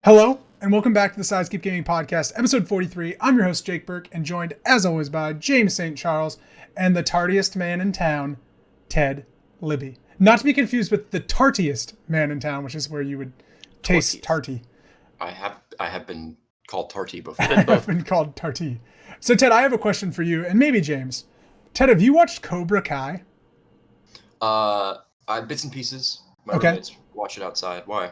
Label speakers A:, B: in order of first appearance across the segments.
A: Hello, and welcome back to the Sideskip Gaming Podcast, episode 43. I'm your host, Jake Burke, and joined, as always, by James St. Charles and the tardiest man in town, Ted Libby. Not to be confused with the tartiest man in town, which is where you would taste tarty.
B: I have been called tarty before.
A: I've been called tarty. So, Ted, I have a question for you, and maybe James. Ted, have you watched Cobra Kai?
B: Bits and pieces. My roommates watch it outside. Why?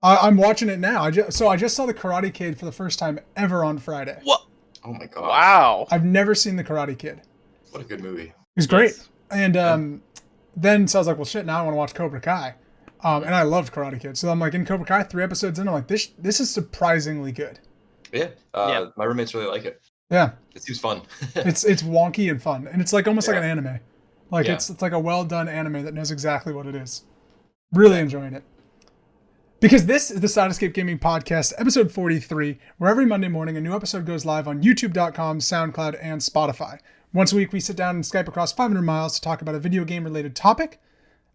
A: I'm watching it now. I just saw the Karate Kid for the first time ever on Friday.
C: What?
B: Oh my god!
C: Wow!
A: I've never seen the Karate Kid.
B: What a good movie!
A: It was great. And then so I was like, well, shit. Now I want to watch Cobra Kai. And I loved Karate Kid, so I'm like in Cobra Kai 3 episodes in. I'm like, this is surprisingly good.
B: Yeah. My roommates really like it.
A: Yeah.
B: It seems fun.
A: it's wonky and fun, and it's like almost like an anime. Like it's like a well done anime that knows exactly what it is. Really enjoying it. Because this is the Sidescape Gaming Podcast, episode 43, where every Monday morning a new episode goes live on YouTube.com, SoundCloud, and Spotify. Once a week, we sit down and Skype across 500 miles to talk about a video game-related topic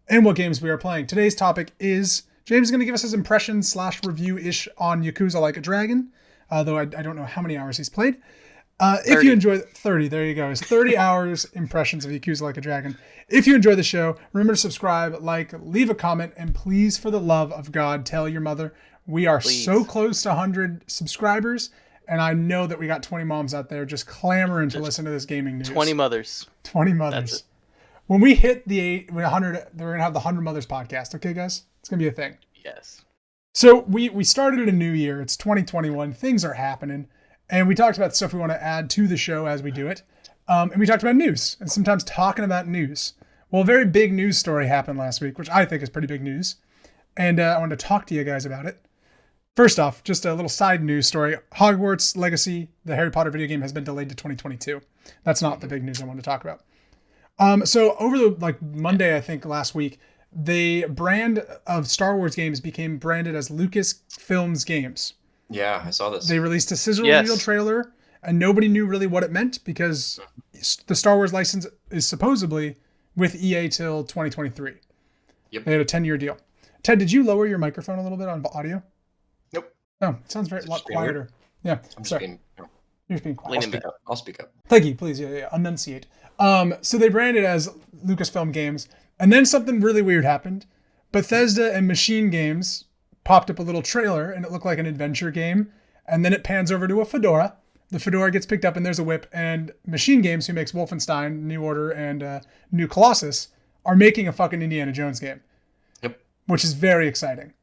A: and what games we are playing. Today's topic is, James is going to give us his impressions / review-ish on Yakuza Like a Dragon, though I don't know how many hours he's played. If you enjoy 30, there you go. It's 30 hours impressions of Yakuza Like a Dragon. If you enjoy the show, remember to subscribe, like, leave a comment, and please, for the love of God, tell your mother. We are so close to 100 subscribers, and I know that we got 20 moms out there just clamoring to listen to this gaming news.
C: 20 mothers.
A: 20 mothers. When we hit the 100, we're going to have the 100 Mothers podcast. Okay, guys? It's going to be a thing.
C: Yes.
A: So we started a new year. It's 2021. Things are happening. And we talked about stuff we want to add to the show as we do it. And we talked about news and sometimes talking about news. Well, a very big news story happened last week, which I think is pretty big news. And I wanted to talk to you guys about it. First off, just a little side news story. Hogwarts Legacy, the Harry Potter video game, has been delayed to 2022. That's not the big news I wanted to talk about. So over the Monday, I think last week, the brand of Star Wars games became branded as Lucasfilm Games.
B: Yeah, I saw this.
A: They released a sizzle reel trailer, and nobody knew really what it meant because the Star Wars license is supposedly with EA till 2023.
B: Yep.
A: They had a 10-year deal. Ted, did you lower your microphone a little bit on audio?
B: Nope.
A: Oh, it sounds a lot quieter. Weird. Yeah.
B: I'm
A: sorry. You're just being quiet.
B: I'll speak up.
A: Thank you. Please. Yeah. Enunciate. So they branded as Lucasfilm Games, and then something really weird happened. Bethesda and Machine Games popped up a little trailer, and it looked like an adventure game, and then it pans over to a fedora. The fedora gets picked up, and there's a whip, and Machine Games, who makes Wolfenstein, New Order, and New Colossus, are making a fucking Indiana Jones game.
B: Yep.
A: Which is very exciting.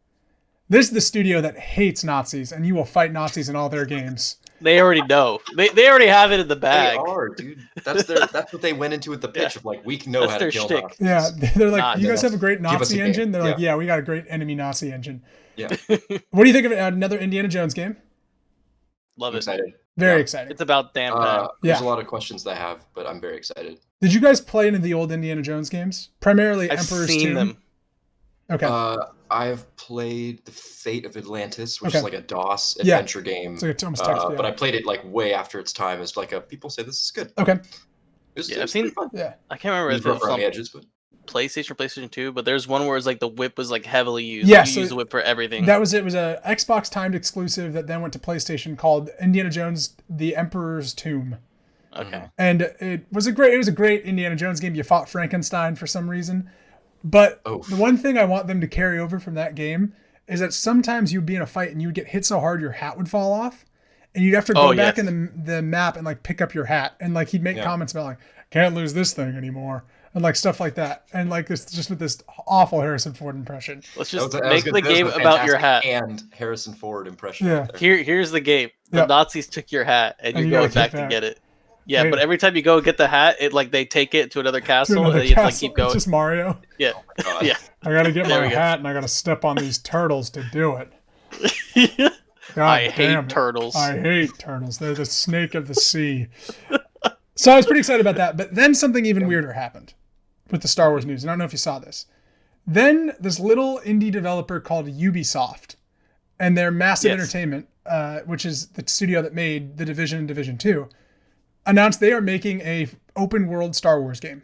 A: This is the studio that hates Nazis, and you will fight Nazis in all their games.
C: They already know. They already have it in the bag.
B: They are, dude. That's what they went into with the pitch of we know
C: That's
B: how to kill
C: shtick.
B: Nazis.
A: Yeah, they're like, you guys have a great Nazi engine? They're like, yeah, we got a great enemy Nazi engine.
B: Yeah.
A: What do you think of another Indiana Jones game?
C: Love it.
B: Excited.
A: Very excited.
C: It's about damn time.
B: There's a lot of questions that I have, but I'm very excited.
A: Did you guys play any of the old Indiana Jones games? Primarily
C: I've
A: Emperor's
C: seen
A: Tomb?
C: them.
A: Okay.
B: I've played The Fate of Atlantis, which is like a DOS adventure game.
A: It's like a Thomas text,
B: But I played it way after its time. It's people say this is good.
A: Okay.
C: I've seen.
B: Fun.
A: Yeah.
C: I can't remember if it was
B: on the edges, but
C: PlayStation or PlayStation 2, but there's one where it's like the whip was heavily used.
A: Yeah,
C: you use the whip for everything.
A: That was it. It was a Xbox timed exclusive that then went to PlayStation called Indiana Jones: The Emperor's Tomb.
C: Okay.
A: And it was a great Indiana Jones game. You fought Frankenstein for some reason. But the one thing I want them to carry over from that game is that sometimes you'd be in a fight and you'd get hit so hard your hat would fall off, and you'd have to go back in the map and pick up your hat, and he'd make comments about can't lose this thing anymore, and stuff like that, and this just with this awful Harrison Ford impression.
C: Let's just make the game about your hat
B: and Harrison Ford impression.
A: Yeah.
C: Here's the game. The Nazis took your hat, and you go back to get it. Yeah, but every time you go get the hat, it they take it to another castle, and you have to keep going.
A: It's just Mario.
C: Yeah.
B: Oh
C: yeah.
A: I gotta get my hat, and I gotta step on these turtles to do it.
C: I hate turtles.
A: I hate turtles. They're the snake of the sea. So I was pretty excited about that, but then something even weirder happened with the Star Wars news. And I don't know if you saw this. Then this little indie developer called Ubisoft and their Massive Entertainment, which is the studio that made The Division and Division 2, announced they are making a open world Star Wars game.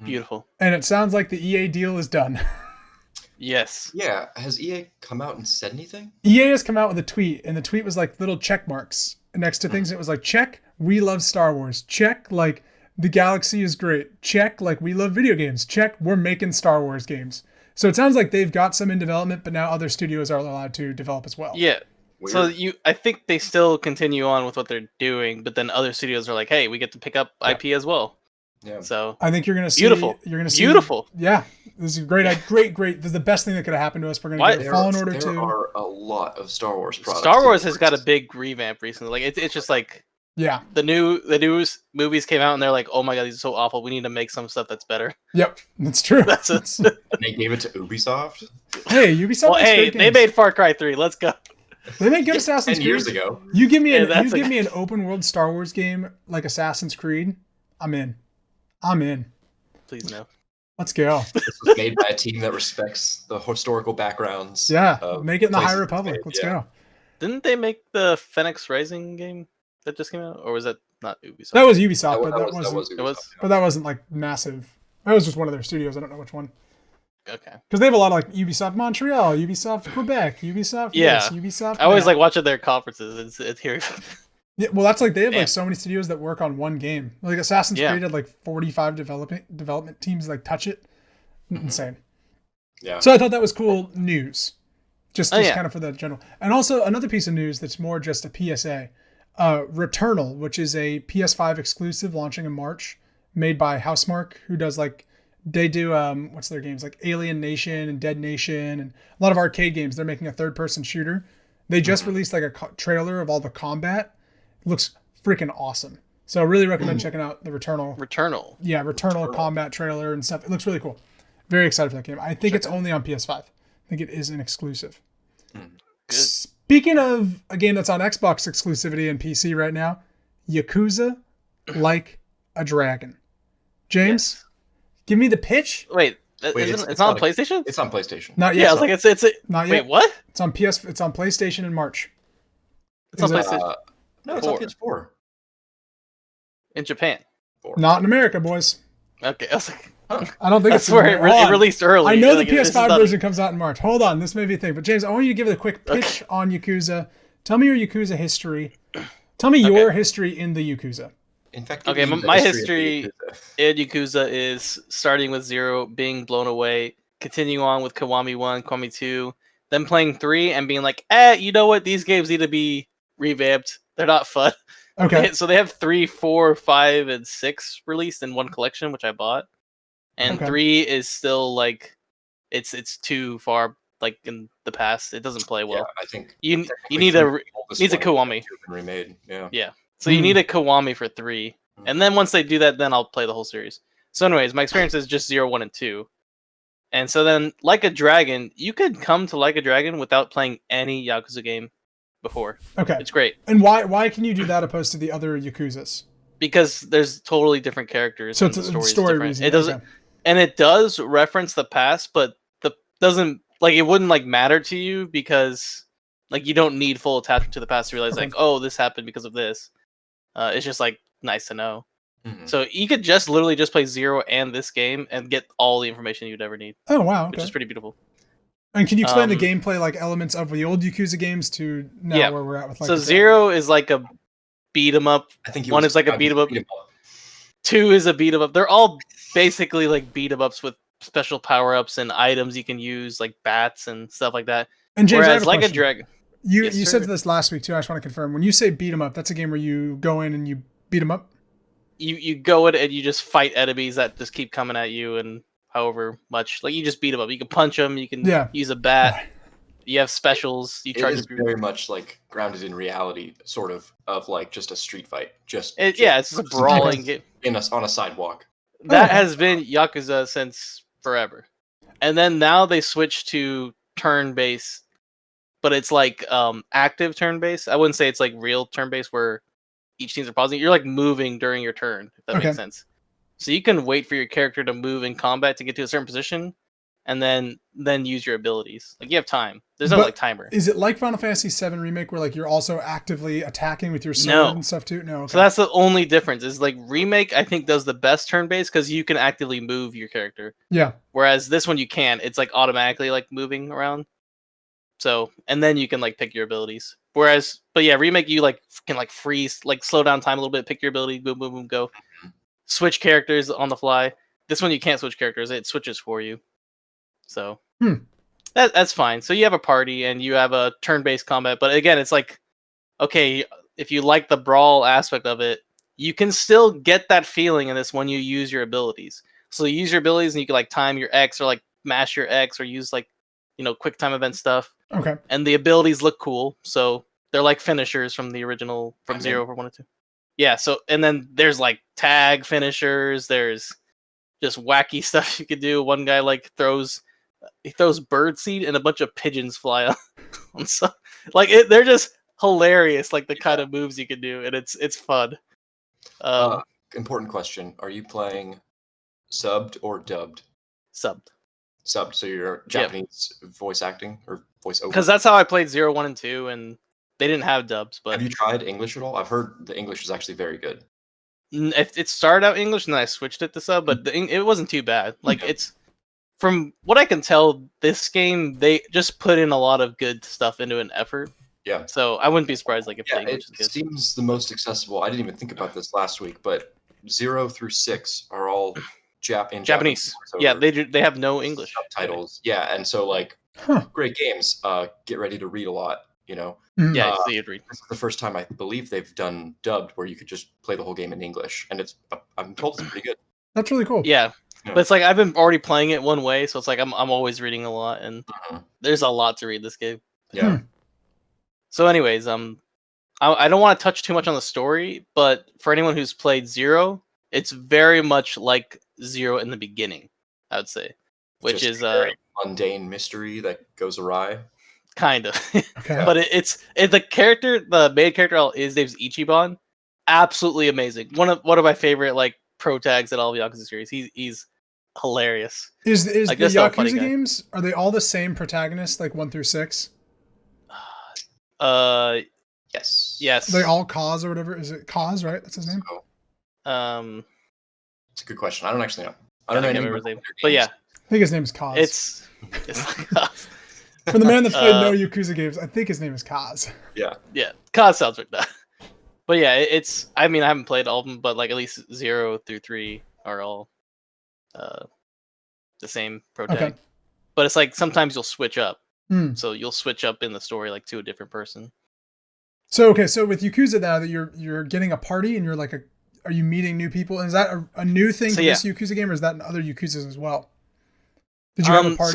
C: Beautiful.
A: And it sounds like the EA deal is done.
C: Yes.
B: Yeah. Has EA come out and said anything?
A: EA has come out with a tweet, and the tweet was like little check marks next to things. It was like, check, we love Star Wars. Check, like, the galaxy is great. Check, like, we love video games. Check, we're making Star Wars games. So it sounds like they've got some in development, but now other studios are allowed to develop as well.
C: Yeah.
B: Weird.
C: So I think they still continue on with what they're doing, but then other studios are like, hey, we get to pick up IP as well.
B: Yeah.
C: So
A: I think you're gonna see
C: beautiful.
A: You're gonna see
C: beautiful.
A: Yeah, this is great. This is the best thing that could have happened to us. We're gonna get Fallen Order 2.
B: There are a lot of Star Wars products.
C: Star Wars has got a big revamp recently. Like it's just like the new movies came out and they're like, oh my god, these are so awful. We need to make some stuff that's better.
A: Yep, that's true.
C: That's it.
B: And they gave it to Ubisoft.
A: Hey, Ubisoft.
C: Well, hey, they made Far Cry 3. Let's go.
A: They made good Assassin's Creed.
B: 10 years ago.
A: You give me an open world Star Wars game like Assassin's Creed, I'm in.
C: Please no.
A: Let's go.
B: This was made by a team that respects the historical backgrounds.
A: Yeah, make it in the High Republic. Let's go.
C: Didn't they make the Phoenix Rising game that just came out, or was that not Ubisoft?
A: That was Ubisoft, but
C: It was.
A: But that wasn't like massive. That was just one of their studios. I don't know which one.
C: Okay.
A: Because they have a lot of like Ubisoft Montreal, Ubisoft Quebec, Ubisoft Ubisoft.
C: I always like watching their conferences. It's here.
A: Yeah, well, that's like they have like so many studios that work on one game. Like Assassin's Creed had like 45 development teams like touch it. Insane.
B: Yeah.
A: So I thought that was cool news. Just kind of for the general. And also another piece of news that's more just a PSA. Returnal, which is a PS5 exclusive launching in March, made by Housemarque, who does like they do what's their games like Alien Nation and Dead Nation and a lot of arcade games. They're making a third-person shooter. They just released like a trailer of all the combat. It looks freaking awesome. So I really recommend checking out the Returnal. Yeah, Returnal combat trailer and stuff. It looks really cool. Very excited for that game. I think it's only on PS5. I think it is an exclusive. Speaking of a game that's on Xbox exclusivity and PC right now, Yakuza Like a Dragon. James, give me the pitch.
C: Wait, it's on PlayStation?
B: It's on PlayStation.
A: Not yet.
C: Yeah, I was like, it's
A: not yet.
C: Wait, what?
A: It's on It's on PlayStation in March.
C: It's on PlayStation.
B: No, it's on PS4.
C: In Japan.
A: Not in America, boys.
C: Okay, I was like,
A: I don't think
C: that's where it released early.
A: I know the PS5 version comes out in March. Hold on, this may be a thing. But James, I want you to give it a quick pitch on Yakuza. Tell me your Yakuza history. Tell me your history in the Yakuza.
B: In fact,
C: my history in Yakuza is starting with 0, being blown away, continuing on with Kiwami 1, Kiwami 2, then playing 3 and being like, you know what? These games need to be revamped. They're not fun.
A: Okay.
C: So they have 3, 4, 5, and 6 released in one collection, which I bought. And 3 is still like it's too far like in the past. It doesn't play well.
B: Yeah, I think
C: you need needs a Kiwami.
B: Remade. Yeah.
C: So you need a Kiwami for 3. And then once they do that, then I'll play the whole series. So anyways, my experience is just 0, 1, and 2. And so then Like a Dragon, you could come to Like a Dragon without playing any Yakuza game before.
A: Okay.
C: It's great.
A: And why can you do that opposed to the other Yakuzas?
C: Because there's totally different characters.
A: So it's a story reason.
C: It doesn't, and it does reference the past, but doesn't like it wouldn't like matter to you because like you don't need full attachment to the past to realize like, oh, this happened because of this. It's just like nice to know. Mm-hmm. So you could just literally just play 0 and this game and get all the information you'd ever need.
A: Oh wow, okay.
C: Which is pretty beautiful.
A: And can you explain the gameplay like elements of the old Yakuza games to now where we're at with like?
C: So 0 is like a beat 'em up.
B: I think
C: 1 is like a beat 'em up. 2 is a beat 'em up. They're all basically like beat 'em ups with special power ups and items you can use like bats and stuff like that.
A: And James,
C: whereas Like a Dragon,
A: you said this last week too. I just want to confirm. When you say beat 'em up, that's a game where you go in and you beat 'em up.
C: You go in and you just fight enemies that just keep coming at you and however much like you just beat them up. You can punch them. You can use a bat. You have specials. You charge.
B: It is very much like grounded in reality, sort of like just a street fight. It's
C: just a brawling game
B: on a sidewalk.
C: That has been Yakuza since forever, and then now they switch to turn-based, but it's like active turn-based. I wouldn't say it's like real turn-based where each teams are pausing. You're like moving during your turn, if that makes sense. So you can wait for your character to move in combat to get to a certain position, and then use your abilities. Like you have time. There's no like timer.
A: Is it like Final Fantasy VII Remake where like you're also actively attacking with your sword and stuff too? No. Okay.
C: So that's the only difference. Is like Remake I think does the best turn based because you can actively move your character.
A: Yeah.
C: Whereas this one you can't. It's like automatically like moving around. So and then you can like pick your abilities. Whereas, but yeah, Remake you like can like freeze, like slow down time a little bit, pick your ability, boom, boom, boom, go. Switch characters on the fly. This one you can't switch characters; it switches for you. So that's fine. So you have a party and you have a turn-based combat, but again, it's like okay, if you like the brawl aspect of it, you can still get that feeling in this when you use your abilities. So you use your abilities and you can like time your X or like mash your X or use like quick time event stuff.
A: Okay.
C: And the abilities look cool, so they're like finishers from the original Zero for 1 and 2. Yeah. So and then there's like tag finishers. There's just wacky stuff you could do. One guy like throws birdseed and a bunch of pigeons fly on. So like they're just hilarious. Like the kind of moves you can do, and it's fun.
B: Important question: are you playing subbed or dubbed?
C: Subbed.
B: Subbed. So you're Japanese voice acting or voice over?
C: Because that's how I played 0, 1, and 2, and they didn't have dubs. But
B: have you tried English at all? I've heard the English is actually very good.
C: It started out English, and then I switched it to sub, but it wasn't too bad. Like it's from what I can tell, this game they just put in a lot of good stuff into an effort.
B: Yeah.
C: So I wouldn't be surprised like if the English is good.
B: It seems the most accessible. I didn't even think about this last week, but 0 through 6 are all Japanese.
C: Yeah, they have no English
B: subtitles. Yeah, and so like great games. Get ready to read a lot.
C: Yeah, so you'd read.
B: This is the first time I believe they've done dubbed where you could just play the whole game in English, and I'm told it's pretty good.
A: That's really cool.
C: Yeah. But it's like I've been already playing it one way, so it's like I'm always reading a lot, and there's a lot to read this game.
B: Yeah.
C: So, anyways, I don't want to touch too much on the story, but for anyone who's played 0, it's very much like 0 in the beginning, I would say, which is
B: a mundane mystery that goes awry.
C: Kind of.
A: Okay.
C: But the main character is name's Ichiban. Absolutely amazing. One of my favorite like pro tags at all of Yakuza series. He's hilarious.
A: Is the Yakuza games, are they all the same protagonists, like 1 through 6?
B: Yes.
C: Yes.
A: They all Kaz or whatever. Is it Kaz, right? That's his name?
B: It's a good question. I don't actually know. I don't know his name.
C: But yeah.
A: I think his name is Kaz.
C: It's like Kaz.
A: For the man that's played no Yakuza games, I think his name is Kaz.
B: Yeah.
C: Yeah. Kaz sounds like that. But yeah, I haven't played all of them, but like at least 0 through 3 are all the same pro tag. Okay. But it's like sometimes you'll switch up. So you'll switch up in the story like to a different person.
A: So with Yakuza now that you're getting a party and you're like are you meeting new people? And is that a new thing for this Yakuza game, or is that in other Yakuzas as well? Did you have a party?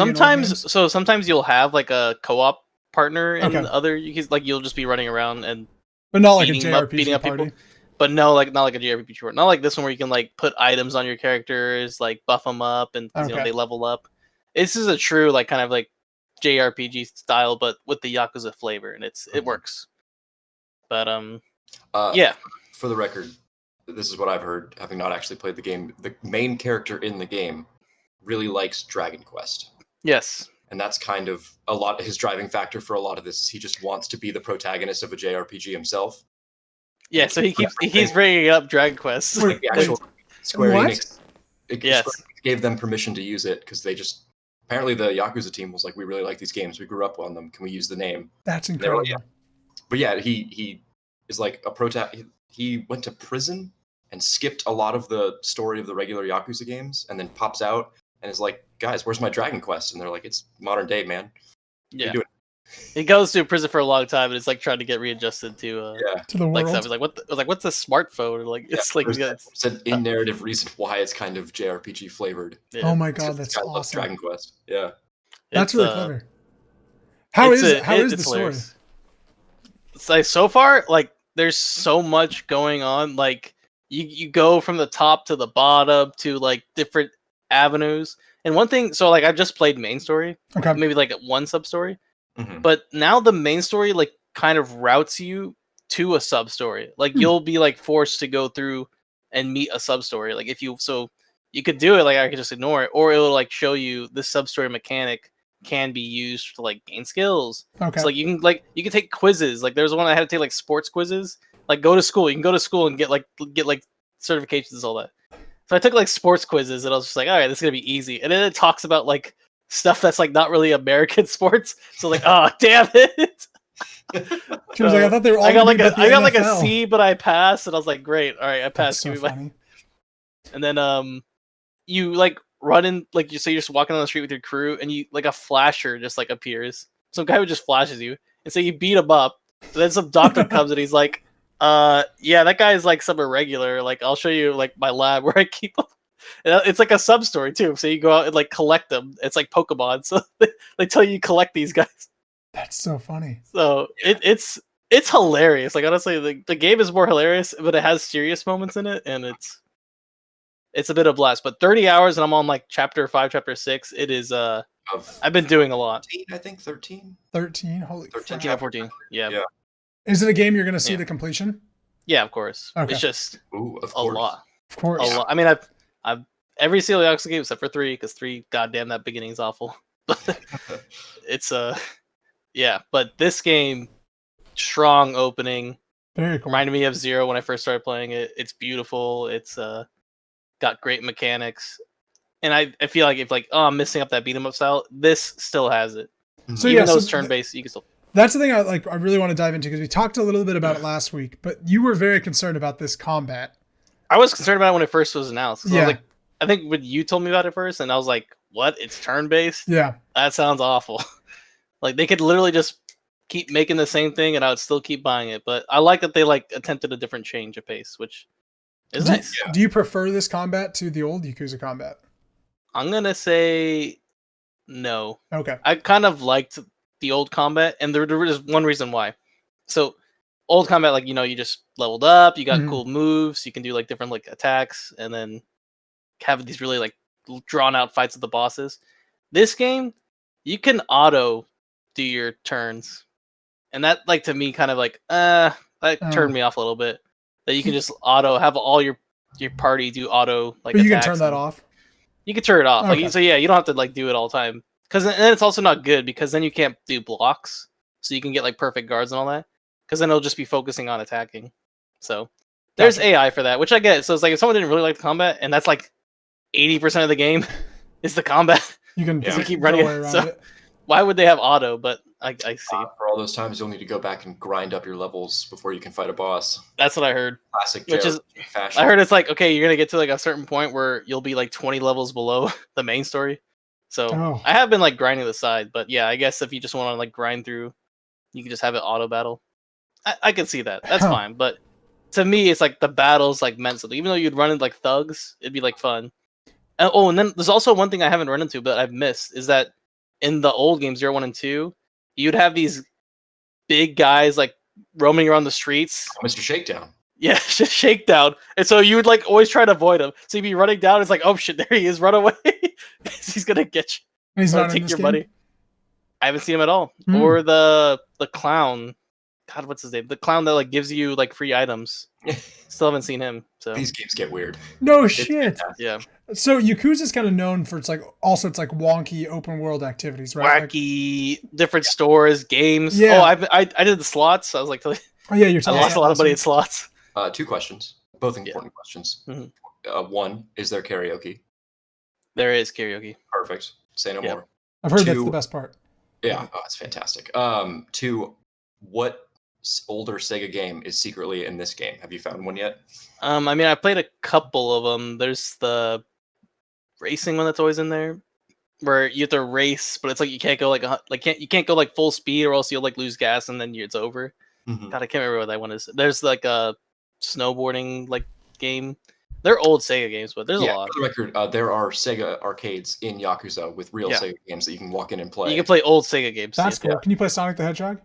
C: Sometimes you'll have like a co-op partner in other Yakuza, like you'll just be running around
A: but not like a JRPG party.
C: People. But no, like not like a JRPG party. Not like this one where you can like put items on your characters, like buff them up, and they level up. This is a true like kind of like JRPG style, but with the Yakuza flavor, and it works. But
B: for the record, this is what I've heard, having not actually played the game. The main character in the game really likes Dragon Quest.
C: Yes.
B: And that's kind of his driving factor for a lot of this. He just wants to be the protagonist of a JRPG himself.
C: Yeah, so he keeps bringing up Dragon Quest.
B: Like the actual Square Enix. Square Enix gave them permission to use it because they just apparently the Yakuza team was like, we really like these games. We grew up on them. Can we use the name?
A: That's incredible.
B: Like, But yeah, he is like a protagonist. He went to prison and skipped a lot of the story of the regular Yakuza games, and then pops out and is like, guys, where's my Dragon Quest? And they're like, it's modern day, man.
C: Yeah. He goes to prison for a long time and is like trying to get readjusted to
A: the world.
C: Stuff. What's a smartphone? Like it's like
B: it's an in-narrative reason why it's kind of JRPG flavored.
A: Yeah. Oh my god, that's awesome.
B: Dragon Quest. Yeah.
A: That's really clever. How is the story?
C: It's like so far, like there's so much going on. Like you go from the top to the bottom to like different avenues. And one thing, so like I've just played main story, maybe like one sub story, but now the main story like kind of routes you to a sub story. Like you'll be like forced to go through and meet a sub story. Like you you could do it like I could just ignore it, or it will like show you the sub story mechanic can be used to like gain skills.
A: Okay.
C: So like you can take quizzes. Like there's one I had to take like sports quizzes. Like go to school. You can go to school and get like certifications and all that. So I took like sports quizzes and I was just like, all right, this is gonna be easy. And then it talks about like stuff that's like not really American sports. So like, oh damn it.
A: She was like, I thought they were all.
C: I got like a
A: NFL.
C: C, but I passed, and I was like, great, all right, I passed.
A: That's so funny.
C: And then you like run in like you're just walking on the street with your crew, and you like a flasher just like appears. Some guy who just flashes you, and so you beat him up. And then some doctor comes and he's like, yeah, that guy is like some irregular. Like I'll show you like my lab where I keep them. And it's like a sub story too. So you go out and like collect them. It's like Pokemon. So they tell you collect these guys.
A: That's so funny.
C: So it's hilarious. Like honestly, the game is more hilarious, but it has serious moments in it, and it's a bit of blast. But 30 hours, and I'm on like chapter 5, chapter 6. It is I've been doing a lot.
B: 13, I think 13.
A: 13. Holy
B: 13,
A: crap.
C: 14. Yeah.
B: Yeah.
A: Is it a game you're going to see the completion?
C: Yeah, of course.
A: Okay.
C: It's just
B: Ooh, of
C: a
B: course.
C: lot.
A: Of course.
C: A lot. I mean, I've every single Yakuza game except for 3, because 3, goddamn, that beginning's awful. But it's yeah. But this game, strong opening.
A: Very cool.
C: Reminded me of 0 when I first started playing it. It's beautiful. It's got great mechanics, and I feel like if like I'm missing up that beat 'em up style, this still has it.
A: So
C: Even
A: yeah,
C: though it's turn based, you can still.
A: That's the thing I really want to dive into, because we talked a little bit about it last week, but you were very concerned about this combat.
C: I was concerned about it when it first was announced.
A: Yeah.
C: I was like, I think when you told me about it first, and I was like, "What? It's turn based?
A: Yeah.
C: That sounds awful." Like they could literally just keep making the same thing, and I would still keep buying it. But I like that they like attempted a different change of pace, which is nice.
A: Do you prefer this combat to the old Yakuza combat?
C: I'm gonna say no.
A: Okay.
C: I kind of liked the old combat, and there is one reason why. So old combat, like you just leveled up, you got cool moves, you can do like different like attacks, and then have these really like drawn out fights with the bosses. This game, you can auto do your turns, and that like to me kind of like that turned me off a little bit. That you can just auto have all your party do auto like.
A: But you can
C: attacks
A: turn that off.
C: You can turn it off.
A: Okay.
C: Like so, yeah, you don't have to like do it all the time. Because then it's also not good, because then you can't do blocks, so you can get like perfect guards and all that. Because then it'll just be focusing on attacking. So there's AI for that, which I get. So it's like if someone didn't really like the combat, and that's like 80% of the game is the combat.
A: You can
C: keep running it. So
A: it.
C: why would they have auto? But I see.
B: For all those times, you'll need to go back and grind up your levels before you can fight a boss.
C: That's what I heard.
B: Classic
C: Which is,
B: fashion.
C: I heard it's like, okay, you're gonna get to like a certain point where you'll be like 20 levels below the main story. So I have been like grinding the side, but yeah, I guess if you just want to like grind through, you can just have it auto battle. I can see that. That's fine. But to me, it's like the battles like meant something. Even though you'd run into like thugs, it'd be like fun. And then there's also one thing I haven't run into, but I've missed, is that in the old games 0, 1, and 2, you'd have these big guys like roaming around the streets.
B: Mr. Shakedown.
C: Yeah, just shakedown. And so you would like always try to avoid him. So you'd be running down, it's like, oh shit, there he is, run away. He's gonna get you.
A: He's not
C: take
A: in this
C: your
A: game?
C: money. I haven't seen him at all. Or the clown. God, what's his name? The clown that like gives you like free items. Still haven't seen him. So
B: These games get weird.
A: No shit.
C: yeah.
A: So Yakuza's kind of known for it's like wonky open world activities, right?
C: Wacky, different stores, games.
A: Yeah.
C: Oh, I did the slots. I was like,
A: Oh yeah, you're
C: I
A: telling
C: lost a lot of money in slots.
B: 2 questions, both important questions.
C: Mhm.
B: 1, is there karaoke?
C: There is karaoke.
B: Perfect. Say no more.
A: I've heard
B: 2,
A: that's the best part.
B: Yeah, it's fantastic. 2, what older Sega game is secretly in this game? Have you found one yet?
C: I mean, I played a couple of them. There's the racing one that's always in there, where you have to race, but it's like you can't go you can't go like full speed, or else you'll like lose gas and then it's over.
B: Mm-hmm.
C: God, I can't remember what that one is. There's like a snowboarding like game. They're old Sega games, but there's a lot.
B: For the record, there are Sega arcades in Yakuza with real Sega games that you can walk in and play.
C: You can play old Sega games.
A: That's cool.
B: Yeah.
A: Can you play Sonic the Hedgehog?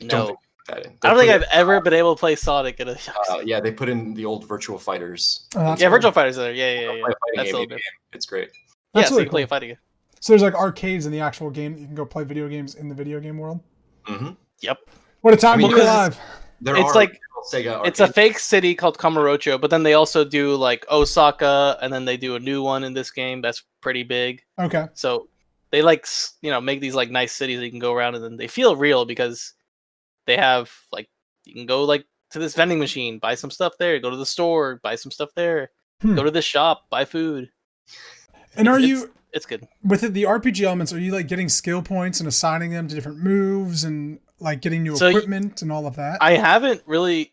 C: No.
B: That in.
C: I don't think I've ever been able to play Sonic in a Yakuza.
B: Yeah, they put in the old Virtual Fighters.
A: Oh, that's
C: Yeah,
A: cool.
C: Virtual Fighters are there. Yeah.
B: Play a fighting
C: That's
B: game,
C: a
B: indie
C: little
B: game. It's great.
C: Yeah,
A: That's
C: so
A: really
C: you play
A: cool.
C: a fighting game.
A: So there's like arcades in the actual game that you can go play video games in the video game world.
B: Mm-hmm.
C: Yep.
A: What a time to be
C: because
A: alive.
B: There
C: It's
B: are
C: like
B: Sega
C: It's a
B: arcade.
C: fake city called Kamurocho, but then they also do like Osaka, and then they do a new one in this game that's pretty big.
A: Okay.
C: So they like make these like nice cities that you can go around, and then they feel real because they have like you can go like to this vending machine, buy some stuff there, go to the store, buy some stuff there, go to this shop, buy food.
A: And
C: it's good.
A: With the RPG elements, are you like getting skill points and assigning them to different moves and like getting new equipment and all of that?
C: I haven't really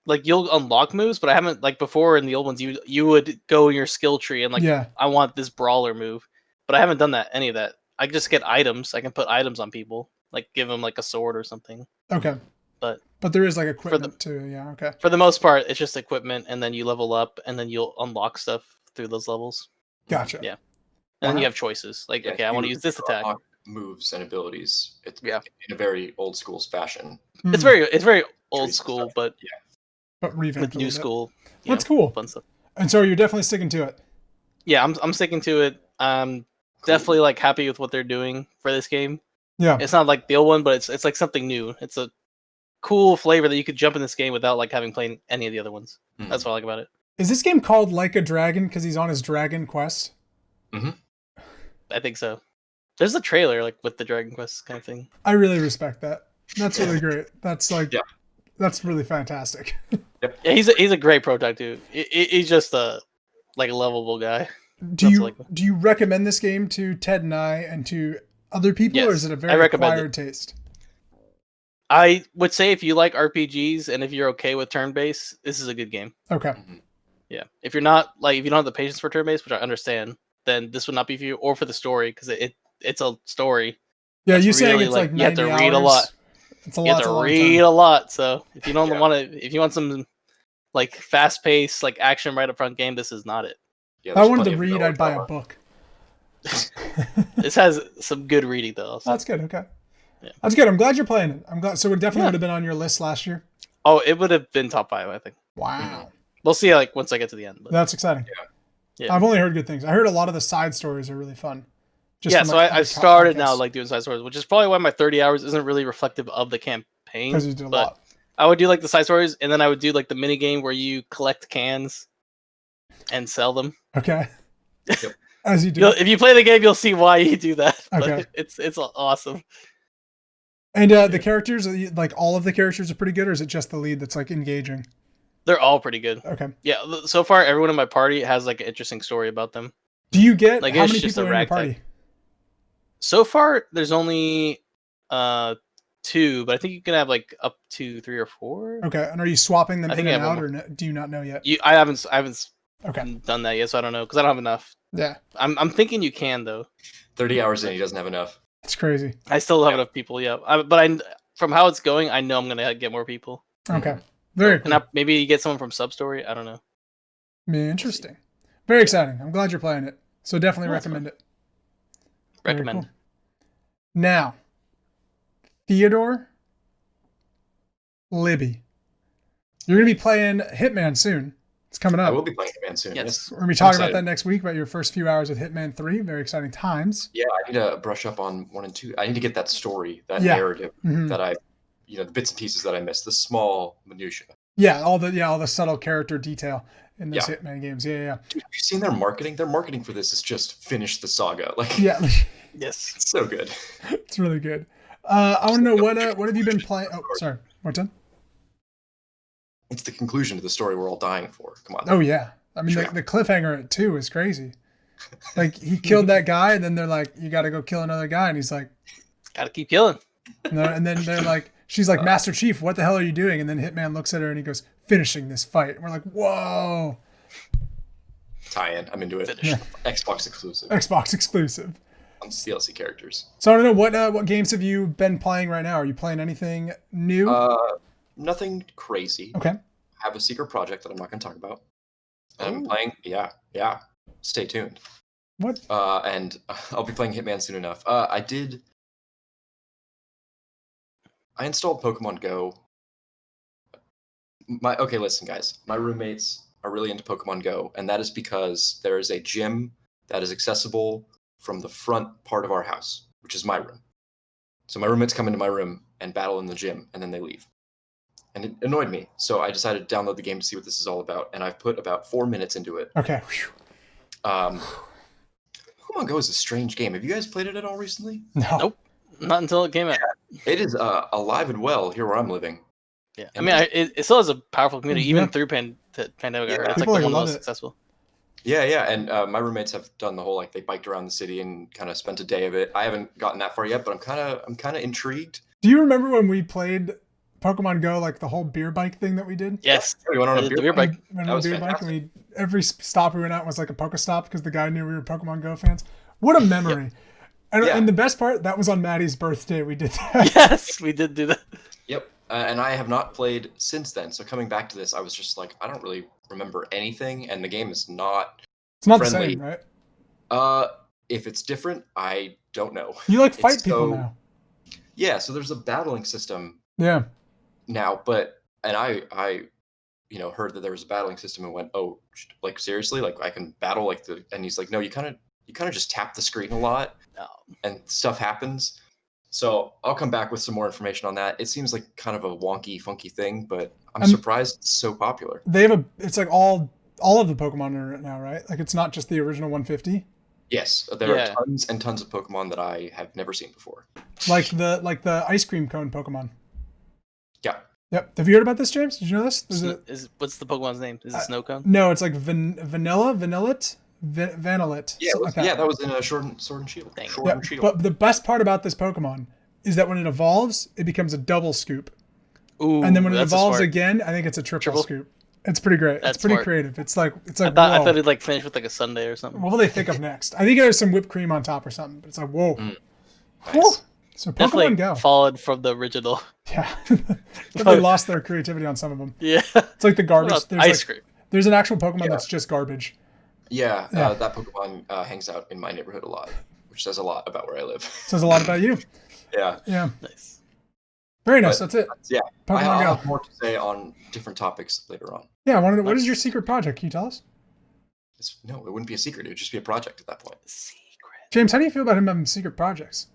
C: like you'll unlock moves, but I haven't like before in the old ones you would go in your skill tree and like I want this brawler move. But I haven't done any of that. I just get items. I can put items on people, like give them like a sword or something.
A: Okay. But there is like equipment too. Yeah. Okay.
C: For the most part, it's just equipment, and then you level up, and then you'll unlock stuff through those levels.
A: Gotcha.
C: Yeah. And then you have choices. Like, okay, I want to use this attack.
B: Moves and abilities. It's in a very old school fashion.
C: It's very old school, but
A: revamped
C: with new school.
A: That's cool.
C: Fun stuff.
A: And so you're definitely sticking to it.
C: Yeah, I'm sticking to it. Definitely like happy with what they're doing for this game.
A: Yeah.
C: It's not like the old one, but it's like something new. It's a cool flavor that you could jump in this game without like having played any of the other ones. That's what I like about it.
A: Is this game called Like a Dragon because he's on his dragon quest?
B: Mm-hmm.
C: I think so. There's a trailer like with the Dragon Quest kind of thing.
A: I really respect that. That's really great. That's like, that's really fantastic.
C: Yeah, he's a great prototype too. He's just a like a lovable guy.
A: Do you recommend this game to Ted and I and to other people, or is it a very acquired taste?
C: I would say if you like RPGs and if you're okay with turn-based, this is a good game.
A: Okay.
C: Yeah. If you're not if you don't have the patience for turn-based, which I understand, then this would not be for you, or for the story because it's a story.
A: Yeah, you saying it's like 90
C: you have to read a lot.
A: It's a lot.
C: You have to read a lot. So if you don't if you want some like fast-paced like action right up front game, this is not it.
A: Yeah, if I wanted to read, I'd buy a book.
C: This has some good reading though. So.
A: That's good. Okay. Yeah. That's good. I'm glad you're playing it. I'm glad. So it definitely would have been on your list last year.
C: Oh, it would have been top 5, I think.
A: Wow.
C: We'll see like once I get to the end. But.
A: That's exciting. Yeah. I've only heard good things. I heard a lot of the side stories are really fun.
C: So I've started now like doing side stories, which is probably why my 30 hours isn't really reflective of the campaign.
A: Because you did a lot.
C: I would do like the side stories, and then I would do like the mini game where you collect cans and sell them.
A: Okay. As you do.
C: If you play the game, you'll see why you do that. Okay. But it's awesome.
A: And the characters, like all of the characters are pretty good, or is it just the lead that's like engaging?
C: They're all pretty good.
A: Okay.
C: Yeah. So far, everyone in my party has like an interesting story about them.
A: Do you get
C: like
A: how many people are in your party?
C: So far, there's only 2, but I think you can have like up to 3 or 4.
A: Okay. And are you swapping them in and out, or do you not know yet?
C: I haven't done that yet, so I don't know because I don't have enough.
A: Yeah.
C: I'm thinking you can though.
B: 30 hours in, he doesn't have enough.
A: It's crazy.
C: I still don't have enough people yet. But from how it's going, I know I'm gonna get more people.
A: Okay. Very cool.
C: And maybe you get someone from Substory. I don't know.
A: Interesting. Very exciting. I'm glad you're playing it. So definitely recommend it.
C: Recommend.
A: Cool. Now, Theodore, Libby, you're gonna be playing Hitman soon. It's coming up.
B: I will be playing Hitman soon. Yes.
A: We're gonna be talking about that next week, about your first few hours with Hitman 3. Very exciting times.
B: Yeah, I need to brush up on 1 and 2. I need to get that story, that narrative that I, the bits and pieces that I missed, the small minutia.
A: Yeah, all the subtle character detail in those Hitman games. Yeah.
B: Dude, have you seen their marketing? Their marketing for this is just finish the saga. Like,
C: yes,
B: it's so good.
A: It's really good. I want to know what have you been playing? Oh, sorry, what's that?
B: It's the conclusion to the story we're all dying for. Come on.
A: Oh yeah, I mean the cliffhanger at 2 is crazy. Like he killed that guy, and then they're like, "You got to go kill another guy," and he's like,
C: "Got to keep killing."
A: And then they're like, she's like, "Master Chief, what the hell are you doing?" And then Hitman looks at her and he goes, "Finishing this fight." And we're like, "Whoa!"
B: Tie-in. I'm into it. Yeah. Xbox exclusive.
A: Xbox exclusive.
B: On DLC characters.
A: So I don't know what games have you been playing right now? Are you playing anything new?
B: Nothing crazy.
A: Okay.
B: I have a secret project that I'm not going to talk about. And I'm playing. Yeah. Stay tuned.
A: What?
B: And I'll be playing Hitman soon enough. I installed Pokemon Go. Okay, listen, guys. My roommates are really into Pokemon Go, and that is because there is a gym that is accessible from the front part of our house, which is my room. So my roommates come into my room and battle in the gym, and then they leave. and it annoyed me. So I decided to download the game to see what this is all about, and I've put about 4 minutes into it.
A: Okay.
B: Pokemon Go is a strange game. Have you guys played it at all recently?
A: No.
C: Nope. Not until it came out.
B: It is alive and well here where I'm living.
C: Yeah, I
B: And
C: mean, it still has a powerful community, even
A: Yeah.
C: through pandemic. I heard it's
A: People
C: like the
A: love
C: one most
A: it.
C: successful.
B: Yeah, and my roommates have done the whole like they biked around the city and kind of spent a day of it. I haven't gotten that far yet, but I'm kind of intrigued.
A: Do you remember when we played Pokemon Go, like the whole beer bike thing that we did?
C: Yes,
B: We went on
C: the
B: a
C: beer bike.
A: We went
B: That
A: on a
B: was
A: beer bike,
B: fantastic.
A: and every stop we went at was like a Pokestop because the guy knew we were Pokemon Go fans. What a memory!
B: Yeah.
A: And the best part, that was on Maddie's birthday. We did that.
C: Yes, we did do that.
B: Yep, and I have not played since then. So coming back to this, I was just like, I don't really remember anything, and the game is not.
A: It's not
B: friendly.
A: the same, right?
B: If it's different, I don't know.
A: You like fight
B: It's
A: people
B: so-
A: now.
B: Yeah, so there's a battling system
A: Yeah.
B: now, and I heard that there was a battling system and went, oh, like seriously, like I can battle like and he's like, no, you kind of just tap the screen a lot
C: No.
B: and stuff happens. So I'll come back with some more information on that. It seems like kind of a wonky, funky thing, but I'm surprised it's so popular.
A: They have it's like all of the Pokemon are in it now, right? Like it's not just the original 150.
B: Yes, there
C: Yeah.
B: are tons and tons of Pokemon that I have never seen before.
A: Like the ice cream cone Pokemon.
B: Yeah.
A: Yep. Have you heard about this, James? Did you know this?
C: What's the Pokemon's name? Is it Snowcone?
A: No, it's like Vanillit, Vanillit.
B: Yeah,
A: something like that.
B: that was in a Sword and Shield.
C: Dang it.
B: Sword
A: Yeah,
B: and Shield.
A: but the best part about this Pokemon is that when it evolves, it becomes a double scoop.
C: Ooh,
A: And then when it
C: that's
A: evolves
C: smart.
A: again, I think it's a triple
C: Triple?
A: sque It's pretty great.
C: That's
A: it's pretty
C: smart.
A: creative. It's like
C: I
A: whoa.
C: thought it'd like finish with like a Sunday or something.
A: What will they think of next? I think there's some whipped cream on top or something. But it's like whoa.
B: Nice.
A: Woo. So Pokemon
C: Definitely
A: Go.
C: followed from the original.
A: Yeah. They lost their creativity on some of them.
C: Yeah.
A: It's like the garbage. There's
C: Ice
A: like,
C: cream.
A: there's an actual Pokemon
B: Yeah.
A: that's just garbage.
B: Yeah,
A: Yeah.
B: that Pokemon hangs out in my neighborhood a lot, which says a lot about where I live.
A: Says a lot about you.
B: Yeah.
A: Yeah.
C: Nice.
A: Very nice.
B: But-
A: That's it.
B: Yeah.
A: Pokemon
B: I'll
A: Go.
B: have more to say on different topics later on.
A: Yeah. What is your secret project? Can you tell us?
B: No, it wouldn't be a secret. It would just be a project at that point.
C: Secret.
A: James, how do you feel about him having secret projects?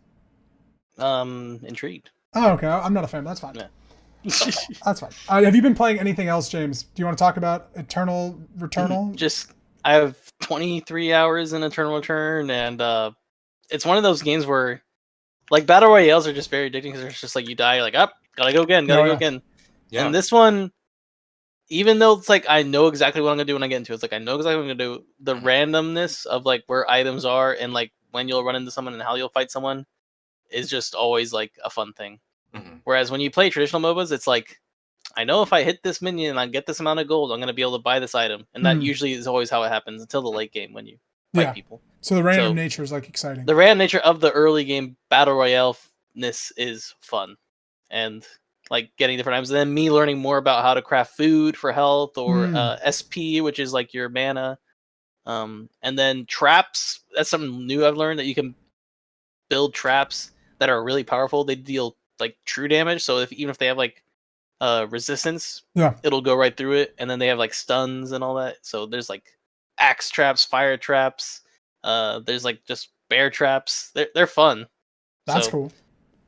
C: Intrigued.
A: Oh, okay. I'm not a fan. That's fine.
C: Yeah.
A: That's fine. Have you been playing anything else, James? Do you want to talk about Returnal?
C: Just I have 23 hours in Eternal Return, and it's one of those games where, like, battle royales are just very addicting because it's just like you die, you're like, up, gotta go again,
A: Oh, yeah.
C: again.
B: Yeah.
C: And this one, even though it's like I know exactly what I'm gonna do when I get into it, it's like I know exactly what I'm gonna do. The randomness of like where items are and like when you'll run into someone and how you'll fight someone is just always like a fun thing.
B: Mhm.
C: Whereas when you play traditional MOBAs, it's like I know if I hit this minion and I get this amount of gold, I'm gonna be able to buy this item, and that
A: Mhm.
C: usually is always how it happens until the late game when you fight
A: Yeah.
C: people.
A: So the random
C: So-
A: nature is like exciting.
C: The random nature of the early game battle royale-ness is fun, and like getting different items. And then me learning more about how to craft food for health or SP, which is like your mana. And then traps. That's something new I've learned, that you can build traps that are really powerful. They deal like true damage. So even if they have like resistance,
A: Yeah.
C: it'll go right through it. And then they have like stuns and all that. So there's like axe traps, fire traps. There's like just bear traps. They're fun.
A: That's
C: So,
A: cool.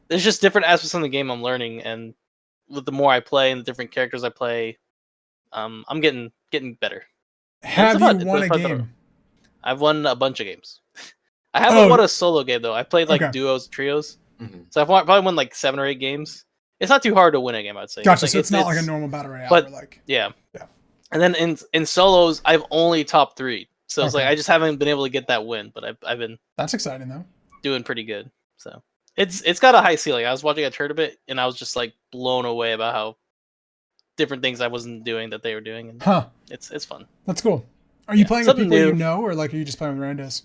C: There's just different aspects of the game I'm learning, and with the more I play and the different characters I play, I'm getting better.
A: Have
C: fun.
A: you
C: It's
A: won a
C: fun
A: game?
C: I've won a bunch of games. I haven't won
A: Oh.
C: a solo game though. I played like
A: Okay.
C: duos, trios,
B: Mhm.
C: so probably won like 7 or 8 games. It's not too hard to win a game, I'd say.
A: Gotcha.
C: Like,
A: So it's not like a normal battle royale.
C: but-
A: where, like
C: yeah.
A: Yeah.
C: And then in solos, I've only top 3, so it's
A: Okay.
C: like I just haven't been able to get that win, but I've been
A: that's exciting though.
C: doing pretty good. So it's got a high ceiling. I was watching a tournament and I was just like blown away about how different things I wasn't doing that they were doing, and
A: Huh.
C: it's fun.
A: That's cool. Are you
C: Yeah,
A: playing with
C: something
A: people you
C: new.
A: know, or like are you just playing with randos?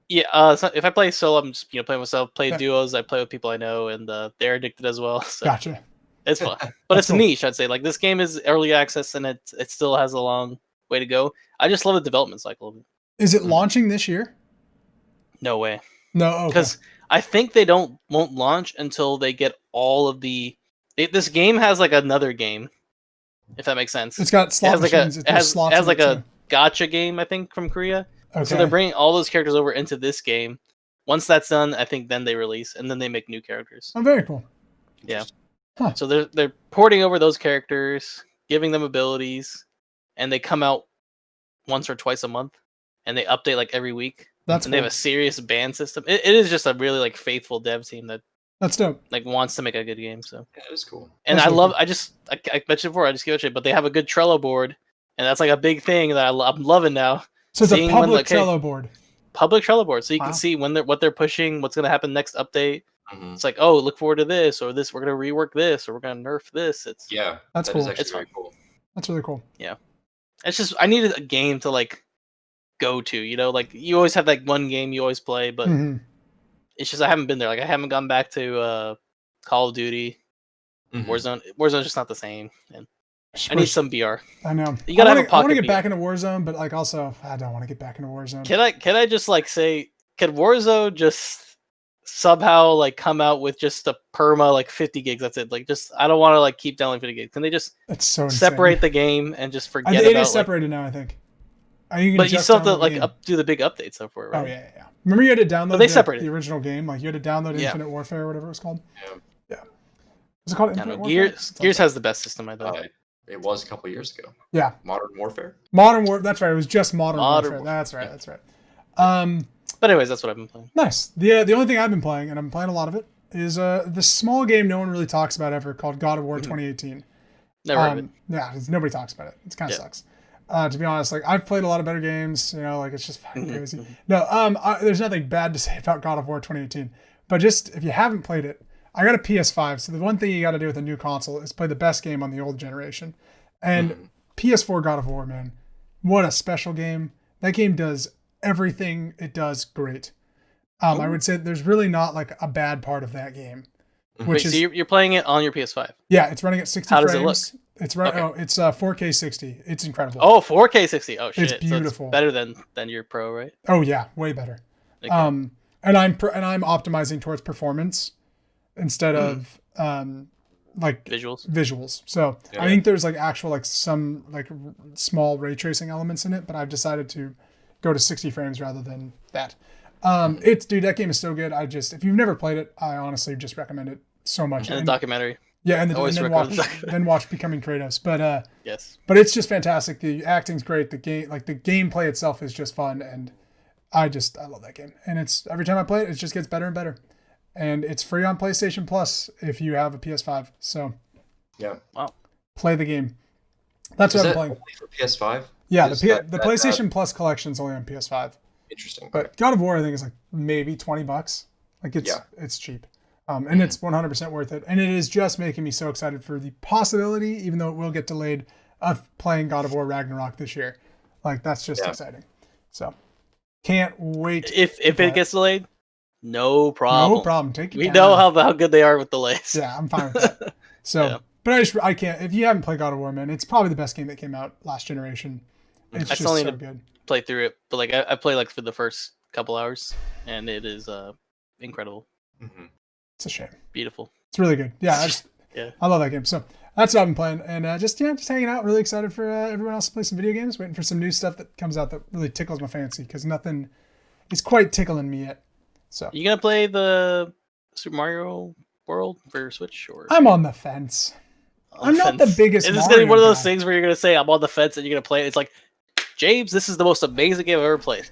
C: Yeah, so if I play solo, I'm just playing myself. Play
A: Yeah.
C: duos, I play with people I know, and they're addicted as well. So
A: Gotcha.
C: it's fun, but
A: That's
C: it's
A: cool.
C: niche. I'd say like this game is early access, and it still has a long way to go. I just love the development cycle of it.
A: Is it launching this year?
C: No way,
A: No. Okay.
C: because I think they won't launch until they get all of the. This game has like another game, if that makes sense.
A: It's got slot
C: has like a
A: machines.
C: it
A: There's
C: has,
A: slots
C: it has
A: in
C: like
A: it,
C: a
A: too.
C: gotcha game, I think, from Korea.
A: Okay.
C: So they're bringing all those characters over into this game. Once that's done, I think then they release, and then they make new characters.
A: Oh, very cool.
C: Yeah.
A: Huh.
C: So they're porting over those characters, giving them abilities, and they come out once or twice a month, and they update like every week.
A: That's
C: and
A: cool.
C: they have a serious ban system. It is just a really like faithful dev team that
A: That's dope.
C: like wants to make a good game. So
B: Yeah, it is cool.
C: and
A: That's
C: I
A: really
C: love.
A: cool.
C: I mentioned before. I just give it a shit, but they have a good Trello board, and that's like a big thing that I'm loving now.
A: So it's a
C: Seeing when,
A: public
C: like, hey,
A: Trello board.
C: Public Trello board, so you
A: Wow.
C: can see when what they're pushing, what's gonna happen next update.
B: Mhm.
C: It's like, oh, look forward to this or this. We're gonna rework this or we're gonna nerf this. It's
B: Yeah,
A: That's
B: that
A: cool.
B: is actually
C: It's
B: very
C: fun.
B: cool.
A: That's really cool.
C: It's just I needed a game to like go to. You know, like you always have like one game you always play, but
A: Mhm.
C: it's just I haven't been there. Like I haven't gone back to Call of Duty,
B: Mhm.
C: Warzone. Warzone's just not the same. And I need some VR.
A: I know.
C: You gotta have a
A: I want
C: pocket
A: to get
C: VR.
A: back into Warzone, but like also I don't want to get back into Warzone.
C: Can I just like say, can Warzone just somehow like come out with just a perma like 50 gigs? That's it. Like just I don't want to like keep downloading 50 gigs. Can they just
A: It's so insane.
C: separate the game and just forget
A: It
C: about
A: is
C: like,
A: separated now, I think. You can
C: but you
A: just
C: still have to
A: download the
C: like
A: game.
C: do the big update stuff for it, right?
A: Oh yeah. Remember you had to download
C: they separated.
A: the original game? Like you had to download
C: Yeah.
A: Infinite Warfare or whatever it was called?
B: Yeah.
A: Was it called
C: I
A: Infinite
C: don't know.
A: Warfare?
C: Gears has the best system, I think.
B: It was a couple years ago.
A: Yeah.
B: Modern Warfare.
A: Modern Warfare. That's right. It was just Modern
C: Modern
A: Warfare.
C: Warfare.
A: That's right.
C: But anyways, that's what I've been playing.
A: Nice. The only thing I've been playing, and I'm playing a lot of it, is the small game no one really talks about ever called God of War 2018.
C: Never heard of it.
A: Yeah, nobody talks about it. It kind of
C: Yeah.
A: sucks. To be honest, like I've played a lot of better games, you know, like it's just fucking crazy. No, there's nothing bad to say about God of War 2018, but just if you haven't played it, I got a PS5, so the one thing you got to do with a new console is play the best game on the old generation. And PS4 God of War, man, what a special game. That game does everything it does great. I would say there's really not like a bad part of that game. Which
C: Wait, so you're playing it on your PS5?
A: Yeah, it's running at 60
C: How
A: frames.
C: does it look?
A: It's right.
C: Okay.
A: Oh, it's 4K 60. It's incredible.
C: Oh, 4K 60. Oh shit,
A: It's beautiful.
C: So it's better than your Pro, right?
A: Oh yeah, way better.
C: Okay.
A: And I'm optimizing towards performance instead of like
C: visuals.
A: So
B: Yeah.
A: I think there's like actual like some like small ray tracing elements in it, but I've decided to go to 60 frames rather than that. Dude, that game is so good. If you've never played it, I honestly just recommend it so much.
C: And the documentary.
A: Yeah, and
C: Always
A: then
C: recommend
A: then watch Becoming Kratos. But
C: Yes.
A: but it's just fantastic. The acting's great. The gameplay itself is just fun, and I love that game. And it's every time I play it, it just gets better and better. And it's free on PlayStation Plus if you have a PS5. So
B: Yeah.
C: Wow.
A: play the game. That's
B: Is
A: what I'm
B: it
A: playing.
B: only for PS5?
A: Yeah,
B: Is
A: the
B: that
A: PlayStation Plus collection is only on PS5.
B: Interesting.
A: But God of War, I think, is like maybe $20. Like it's cheap. And it's 100% worth it. And it is just making me so excited for the possibility, even though it will get delayed, of playing God of War Ragnarok this year. Like that's just exciting. So can't wait.
C: If it gets delayed, no problem.
A: No problem. Take your
C: We
A: time.
C: know how good they are with delays.
A: Yeah, I'm fine with that. So,
C: Yeah.
A: but I can't. If you haven't played God of War, man, it's probably the best game that came out last generation. It's
C: I
A: just
C: still need
A: so
C: to
A: good.
C: play through it, but like I played like for the first couple hours, and it is incredible,
B: Mm-hmm.
A: It's a shame.
C: beautiful.
A: It's really good. Yeah,
C: Yeah.
A: I love that game. So that's what I've been playing, and just hanging out. Really excited for everyone else to play some video games. Waiting for some new stuff that comes out that really tickles my fancy because nothing is quite tickling me yet. So
C: You gonna play the Super Mario World for Switch or?
A: I'm on the fence. I'm not the
C: fence?
A: biggest
C: Is this gonna be
A: Mario
C: one of those
A: guy.
C: things where you're gonna say I'm on the fence and you're gonna play it? It's like, James, this is the most amazing game I've ever played.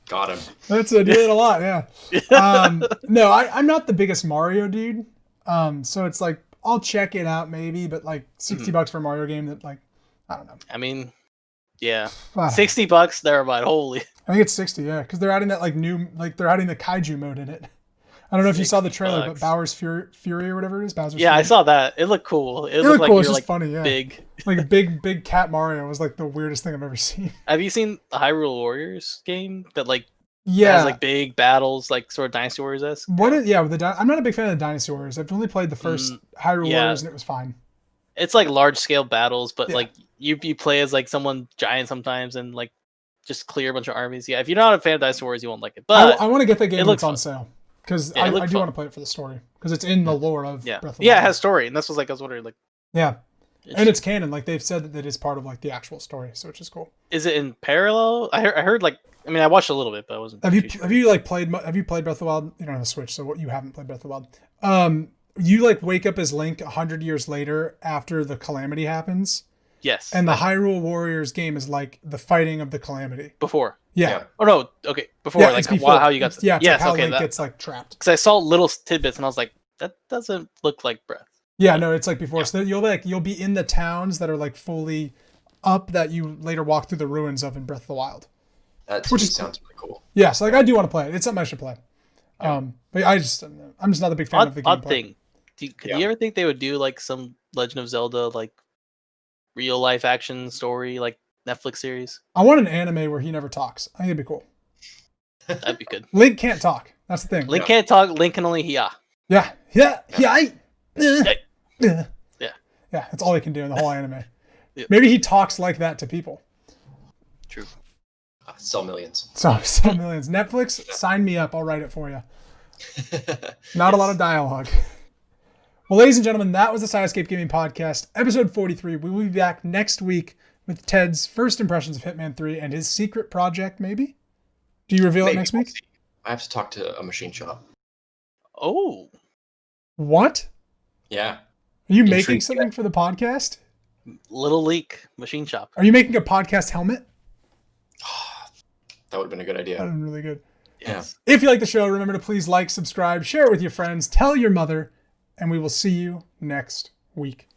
B: Got him.
A: That's I do it a lot. Yeah. No, I'm not the biggest Mario dude. So it's like I'll check it out maybe, but like $60 for a Mario game that like I don't know.
C: I mean, yeah,
A: Wow.
C: $60. Never mind. Holy.
A: I think it's 60, yeah, because they're adding that they're adding the kaiju mode in it. I don't know if you saw the trailer, but
C: $6.
A: Bowser's Fury or whatever it is. Bowser's
C: Yeah,
A: Fury.
C: I saw that. It looked cool. It
A: looked
C: looked like
A: cool.
C: you
A: It's
C: were
A: just
C: like
A: funny, yeah.
C: big.
A: Like a big cat Mario was like the weirdest thing I've ever seen.
C: Have you seen the Hyrule Warriors game that like
A: Yeah.
C: has like big battles, like sort of Dynasty Warriors esque?
A: I'm not a big fan of the Dynasty Warriors. I've only played the first Hyrule
C: yeah.
A: Warriors and it was fine.
C: It's like large scale battles, but
A: Yeah.
C: like you play as like someone giant sometimes and like just clear a bunch of armies. Yeah, if you're not a fan of Dynasty Warriors, you won't like it. But
A: I want to get that game when
C: looks
A: it's on
C: fun.
A: sale because
C: Yeah, it
A: I
C: looked
A: do
C: fun.
A: want to play it for the story because it's in the lore of
C: yeah,
A: Breath of the
C: yeah, it
A: Wild.
C: has story, and that's what like I was wondering. Like,
A: Yeah, and it's canon. Like they've said that it is part of like the actual story, so which is cool.
C: is it in parallel? I heard like I mean I watched a little bit, but I wasn't.
A: Have you
C: too sure.
A: have you played Breath of the Wild? You don't have a Switch, so what you haven't played Breath of the Wild. you like wake up as Link 100 years later after the calamity happens.
C: Yes.
A: And the Hyrule Warriors game is like the fighting of the calamity.
C: Before.
A: Yeah.
C: Oh no. Okay. Before.
A: Yeah,
C: like
A: it's before.
C: how you got.
A: It's
C: yes.
A: like how
C: okay.
A: Link
C: That,
A: gets like trapped.
C: because I saw little tidbits and I was like, that doesn't look like Breath.
A: Yeah, no, it's like before. So you'll be in the towns that are like fully up that you later walk through the ruins of in Breath of the Wild.
B: That sounds really cool.
A: Yeah, so like I do want to play it. It's something I should play. But I'm just not a big fan of the gameplay.
C: Odd thing. Could you ever think they would do like some Legend of Zelda like real life action story like Netflix series?
A: I want an anime where he never talks. I think it'd be cool.
C: That'd be good.
A: Link can't talk. That's the thing.
C: Link can't talk. Link can only hear.
A: Yeah.
C: Yeah.
A: Yeah, that's all he can do in the whole anime.
C: Yep.
A: Maybe he talks like that to people.
C: True.
B: Sell millions.
A: So millions. Netflix, sign me up. I'll write it for you. Not a lot of dialogue. Well, ladies and gentlemen, that was the Sidescape Gaming Podcast, episode 43. We will be back next week with Ted's first impressions of Hitman 3 and his secret project, maybe? Do you reveal it next week?
B: I have to talk to a machine shop.
C: Oh.
A: What?
B: Yeah.
A: Are you making something for the podcast?
C: Little Leak Machine Shop.
A: Are you making a podcast helmet?
B: That would have been a good idea.
A: That would have been really good.
C: Yes.
A: If you like the show, remember to please like, subscribe, share it with your friends, tell your mother, and we will see you next week.